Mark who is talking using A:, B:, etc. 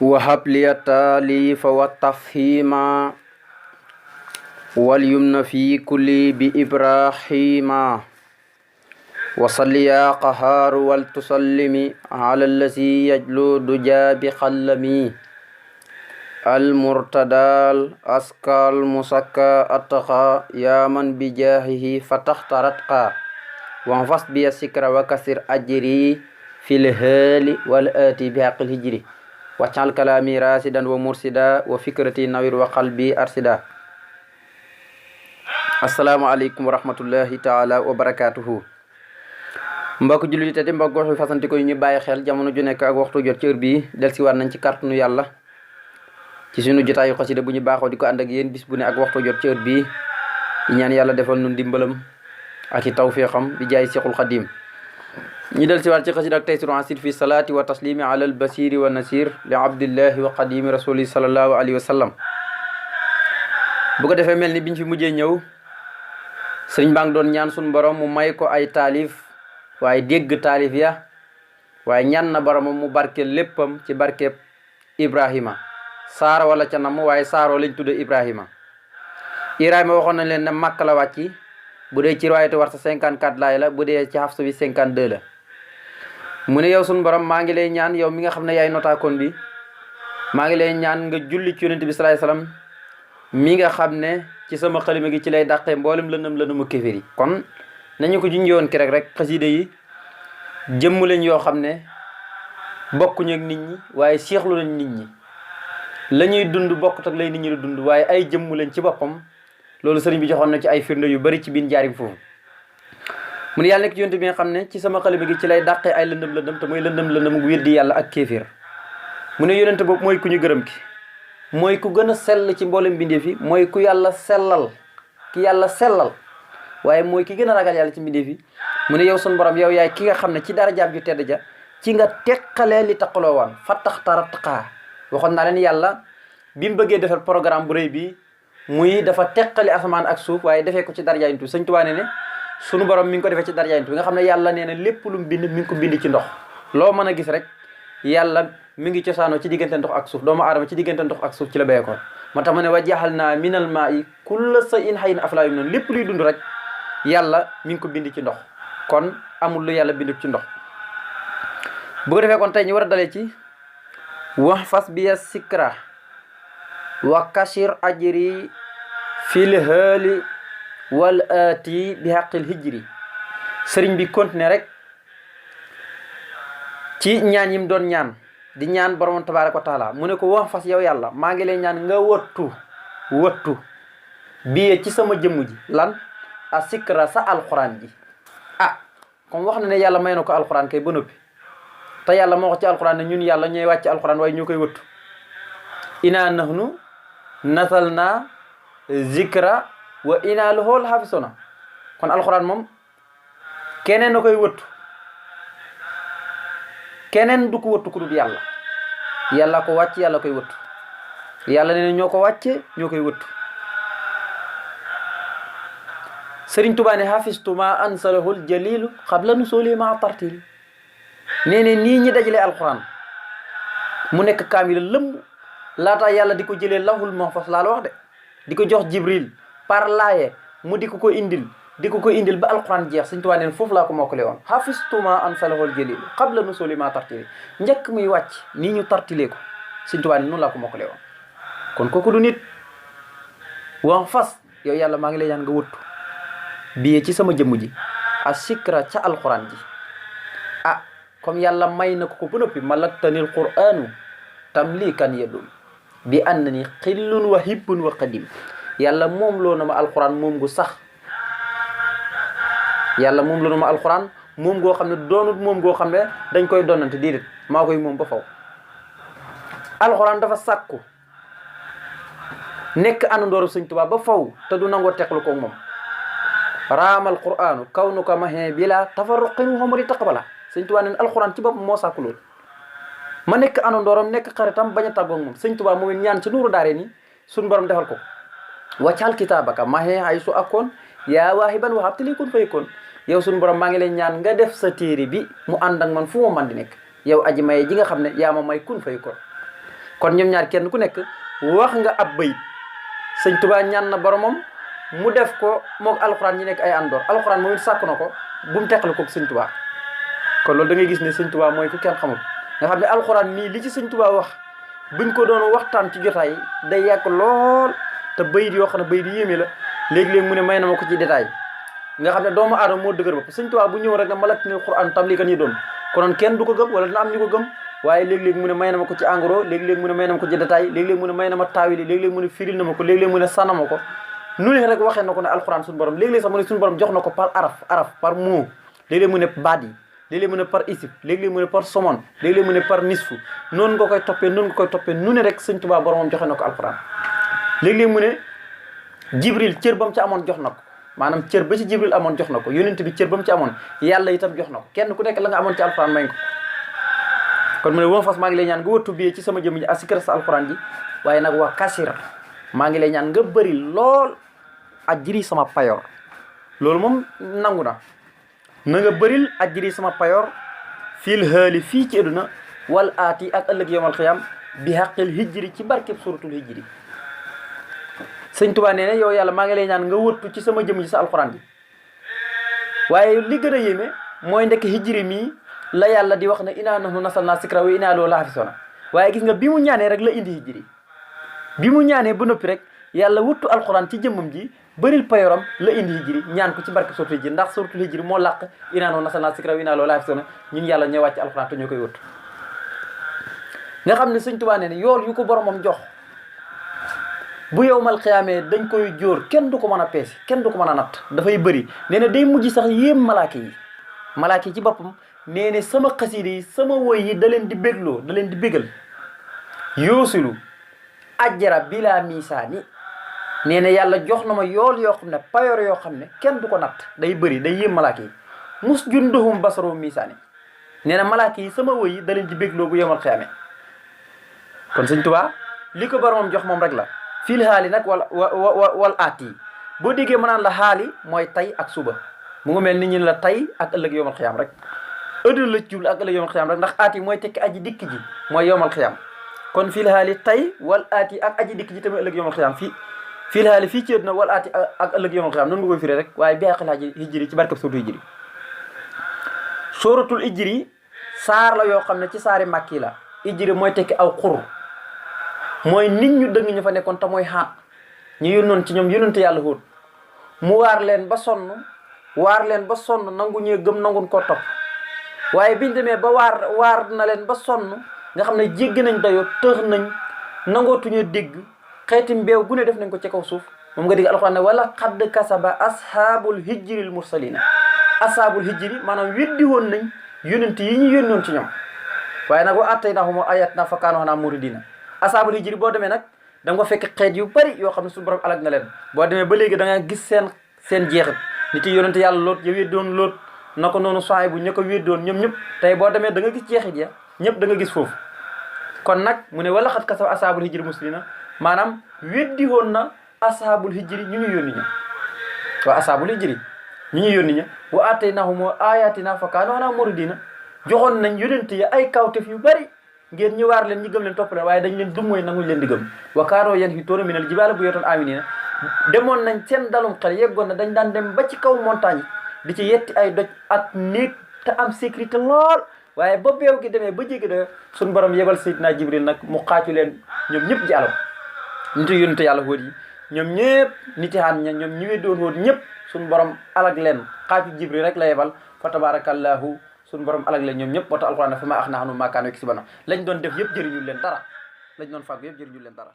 A: وهب لي التاليف والتفهيم واليمن في كل بإبراهيم وصل يا قهار ولتسلم على الذي يجلو دجى بقلمي المرتدى الأسكى المسكى التقى يا من بجاهه فتحت رتقى وانفص بي السكر وكسر أجري في الهال والآتي بحق الهجري واجعل كلامي راسدا ومرسدا وفكرتي نوير وقلبي أرسدا. asalaamaaleykum wa rahmatullahi taala wa barakaatuhu. mbokk jullit te di mbokk gox bi fasanti ko ñu bàyyi xel jamono ju nekk ak waxtu jot ci heure bii dellusiwaat nañ ci kàttanu yàlla ci sunu jotaayu xasida bu ñu baaxoo di ko ànd ak yéen bis bu ne ak waxtu jot ci heure bii di ñaan yàlla defal nu ndimbalam ak i tawfiixam di jaay Seexul Xadim. ñu dellusiwaat ci xasida ak taysiru asir fi salaati wa taslimi ala al basiri wa nasir li abdillahi wa qadimi rasuli sallallahu alayhi wa sallam. bu ko defee mel ni biñ fi mujjee ñëw sëriñ baa ngi doon ñaan suñu borom mu may ko ay taalif waaye dégg taalif ya waaye ñaan na boromam mu barke léppam ci barkeb Ibrahima saara wala ca nam waaye saaroo lañ tudde Ibrahima waxoon nañ leen ne Makka la wàcci bu dee ci riwaayatu Warsa 54 laay la bu dee ci Hafsa bi 52 la. mu ne yow suñu borom maa ngi lay ñaan yow mi nga xam ne yaay notaakoon bi maa ngi lay ñaan nga julli ci yonent bi sallallahu alayhi wasallam mi nga xam ne ci sama xalima gi ci lay dàqee mboolem lëndëm kéeféer yi. kon nañu ko junjoon ki rek xasida yi jëmm lañ yoo xam ne bokkuñu ak nit ñi waaye seexlu lañ nit ñi la ñuy dund bokkut ak lay nit ñi di dund waaye ay jëmm lañ ci boppam. loolu sëriñ bi joxoon na ci ay firnde yu bari ci biir njaarim foofu. mu ne yàlla nekk ci yonent bi nga xam ne ci sama xalima gi ci lay dàqee ay lëndëm te mooy lëndëm weddi yàlla ak kéeféer. mu ne yonent boobu mooy ku ñu gërëm ki mooy ku gën a sell ci mboolem mbindeef yi mooy ku yàlla sellal ki yàlla sellal waaye mooy ki gën a ragal yàlla ci mbindeef yi. mu ne yow sunu borom yow yaay ki nga xam ne ci dara jaam ju tedd ja ci nga teqalee li taqaloo waan fa tax tarataqaa waxoon naa leen yàlla bi mu bëggee defar programme bu rëy bi muy dafa teqali asamaan ak suuf waaye defee ko ci daraja Yonent bi Sëñ Tuubaa ne sunu borom mi ngi ko defee ci daraja Yonent bi nga xam ne yàlla nee na lépp lu mu bind mi ngi ko bind ci ndox. loo mën a gis rek yàlla mi ngi cosaanoo ci diggante ndox ak suuf doomu aadama ci diggante ndox ak suuf ci la béyekoon moo tax mu ne wa jaxalnaa minal maa'i kulla shay'in hayyin afalaa yu'minuun lépp luy dund rek yàlla mi ngi ko bind ci ndox kon amul lu yàlla bindu ci ndox. bu ko defee kon tey ñu war a dalee ci wax fas biya sikra wa kashir ajri fil haali wal aati bi haqqil hijri. sëriñ bi continué rek ci ñaan yim doon ñaan di ñaan borom tabaaraka wa taala mu ne ko wax fas yow yàlla maa ngi lay ñaan nga wëttu biye ci sama jëmm ji lan a sikra sa alxuraan ji. comme wax na ne yàlla may na ko alxuraan kay ba noppi te yàlla moo wax ci alxuraan ne ñun yàlla ñooy wàcc alxuraan waaye ñoo koy wëttu. inaa nahnu nasalna zikra wa inaa lahu lahafizuna kon alxuraan moom keneen na koy wëttu keneen du ko wëttu ku dul yàlla ko wàcc yàlla koy wëttu yàlla ne ñoo ko wàcce ñoo koy wëttu. sëriñ Tuubaa ne hafistu ma ansalahul jalilu xabla nusuli ma tartil nee ne nii ñi dajale alxuraan mu nekk kaamila lëmb laata yàlla di ko jëlee lawhul mahfuz laa la wax de di ko jox jibril par laaye mu di ko indil ba alxuraan jeex. sëriñ Tuubaa neen foofu laa ko mokkale woon hafistu ma ansalahul jalilu xabla nusuli ma tartil njëkk muy wàcc nii ñu tartilee ko sëriñ Tuubaa neen noonu laa ko mokkale woon. kon kooku du nit wax fas yow yàlla maa ngi lay ñaan nga wëttu biye ci sama jëmm ji a sikra ca alquran ji. comme yàlla may na ko ba noppi malaktanil qur'anu tamlikan yadum bi annani xillun wa hibbun wa qadim. yàlla moom loo na ma alquran moom gu sax yàlla moom loo na ma alquran moom goo xam ne doonut moom goo xam ne dañ koy donante déedéet maa koy moom ba faw. alquran dafa sàkku nekk àndandooru Sëñ Tuubaa ba faw te du nangoo teqlu ko moom. raamal qur'anu kawnuka mahin bila tafarruqin xomari taqbala. Sëñ Tuubaa neen alxuraan ci boppam moo sàkku loolu ma nekk àndandooram nekk xaritam bañ a tàggoog moom. Sëñ Tuubaa moom ñaan ci nuuru daare ni suñu borom defal ko waccal kitaabaka mahin ay su akkoon yaa waahiban waxab tili kun faykoon. yow suñu borom maa ngi lay ñaan nga def sa téere bi mu ànd ak man fu ma man di nekk yow aji maye ji nga xam ne yaa ma may kun faykoon. kon ñoom ñaar kenn ku nekk wax nga ab bayit sëñ Tuubaa ñaan na boromam mu def ko moog alxuraan ñi nekk ay àndoor alxuraan moom it sàkk na ko bu mu teqal ko sëñ Tuubaa kon loolu da ngay gis ne sëñ Tuubaa mooy ku kenn xamul nga xam ne alxuraan nii li ci sëñ Tuubaa wax buñ ko doon waxtaan ci jotaay day yàgg lool te bayit yoo xam ne bayit yéeme la léegi-léegi mu ne may na ma ko ci détail nga xam ne doomu aadama moo dëgër bopp sëñ Tuubaa bu ñëw rek ne malakinil Qur'an tam li kan yi doon konoon kenn du ko gëm wala dina am ñu ko gëm waaye léegi-léegi mu ne may na ma ko ci en gros léegi-léegi mu ne may na ma ko ci détail léegi-léegi mu ne may na ma taawili léegi-léegi mu ne firil na ma ko léegi-léegi mu ne sànna ma ko nu ne rek waxee na ko ne alxuraan suñu borom léegi-léegi sax mu ne suñu borom jox na ko par araf par mot léegi-léegi mu ne baat yi léeg-léeg mu ne par isib léeg-léeg mu ne par somon léeg-léeg mu ne par nisfu noonu nga koy toppee nu ne rek sëñ Tuubaa boromam joxe na ko alxuraan léeg-léeg mu ne jibril cër ba mu ci amoon jox na ko maanaam cër ba ci jibril amoon jox na ko yonent bi cër ba mu ci amoon yàlla itam jox na ko kenn ku nekk la nga amoon ci alxuraan may ko kon mu ne woo fas maa ngi lay ñaan nga wattu biyee ci sama jëmm ji asikara sa alxuraan ji waaye nag waa kasira maa ngi lay ñaan nga bëri lool ajri sama payoor loolu moom nangu na nga bëril ajri sama payoor fil haali fii ci àdduna wal aati ak ëllëg yawmal xiyaam bi xaqil hijri ci barkeb suratul hijri sëñ Tuubaa nee ne yow yàlla maa ngi lay ñaan nga wëttu ci sama jëm ji sa alxuraan bi waaye li gën a yéeme mooy ndekk hijri mii la yàlla di wax ne inaa nahnu nazzalnaa zikra wa inaa lahu lahaafizuun waaye gis nga bi mu ñaanee rek la indi hijri bi mu ñaanee ba noppi rek yàlla wëttu alxuraan ci jëmmam ji bëril payoram la indi hijri ñaan ko ci barke suratul hijri ndax suratul hijri moo làq inaa nahnu nazzalnaa zikra wa inaa lahu lahaafizuun ñun yàlla ñoo wàcc alxuraan te ñoo koy wëttu nga xam ne sëñ Tuubaa nee ne yool yu ko boromam jox bu yowmal xiyaamee dañ koy jóor kenn du ko mën a peese kenn du ko mën a natt dafay bëri nee na day mujj sax yéem malaaka yi ci boppam nee ne sama xasiida yi sama woy yi da leen di bégloo da leen di bégal yoosilu ajjara bila misaani nee na yàlla jox na ma yool yoo xam ne payoor yoo xam ne kenn du ko natt day bëri day yéem malaaka yi mus junduhum basaru misaani nee na malaaka yi sama woy yi da leen di bégloo bu yowmal xiyaamee kon sëñ Tuubaa li ko boromam jox moom rek la fil xaali nag wal aat yi boo déggee ma naan la xaali mooy tay ak suba mu ngi mel ni ñu la tay ak ëllëg yowmal xiyaam rek ëddul la jublu ak ëllëg yowmal xiyaam rek ndax aat yi mooy tekki aji dikk ji mooy yowmal xiyaam kon fil xaali tay wal aat yi ak aji dikk ji tamit ëllëg yowmal xiyaam fil xaali fii ci àdduna wal aat yi ak ëllëg yowmal xiyaam noonu nga koy firee rek waaye bi xaqil aji hijri ci barkab suratul hijri suratul hijri saar la yoo xam ne ci saari màkki la hijri mooy tekki aw xur mooy nit ñu dëng ñu fa nekkoon te mooy xaat ñu yónnoon ci ñoom yónnante yàlla Huud mu waar leen ba sonn nangu ñee gëm nangun ko topp waaye biñ demee ba waar na leen ba sonn nga xam ne jéggi nañ dayoo tëx nañ nangootuñu dégg xeeti mbeew gu ne def nañ ko ci kaw suuf moom nga dégg alxuraan ne wala xadd kasaba ashaabul hijril mursalina ashaabul hijri maanaam weddi woon nañ yónnante yi ñu yónnoon ci ñoom waaye nag wa aataynahum ayatina fa kaanu anhaa muridina asaabul hijri boo demee nag da nga fekk xeet yu bari yoo xam ne suñu borom alag na leen boo demee ba léegi da nga gis seen jeexit nit yi yonente yàlla loot ya weddoon loot na ko noonu soay bu ña ko weddoon ñoom ñëpp tey boo demee da nga gis jeexit ya ñëpp da nga gis foofu kon nag mu ne wala xat kasaba asaabul hijri muslimina maanaam weddi woon na asaabul hijri ñu ñu yónni ña waa asaabul hijri ñu ñu yónni ña wa aataynahum ayatina fa kaanu anhaa muridina joxoon nañ yonente ya ay kawtef yu bari ngeen ñu waar leen ñi gëm leen topp leen waaye dañ leen dummooy nanguñ leen di gëm wa kaanoo yanhituuna minal jibaali buyuutan aaminiina demoon nañ seen dalum xel yeggoon na dañ daan dem ba ci kaw montagne di ci yetti ay doj ak néeg te am sécurité lool waaye ba beew gi demee ba jéggi da suñ borom yebal Seydina Jibril nag mu xaacu leen ñoom ñëpp ci alam nit yi yónnante yàlla Huud yi ñoom ñëpp niti xaan ña ñoom ñu weddoon Huud ñëpp suñ borom alag leen xaacu Jibril rek la yebal fa tabarakallahu suñu borom alag leen ñoom ñëpp moo tax alxuraan fa ma ax naa xanu maakaan wekk si bana lañ doon def yëpp jëriñul leen dara lañ doon fàggu yëpp jëriñul leen dara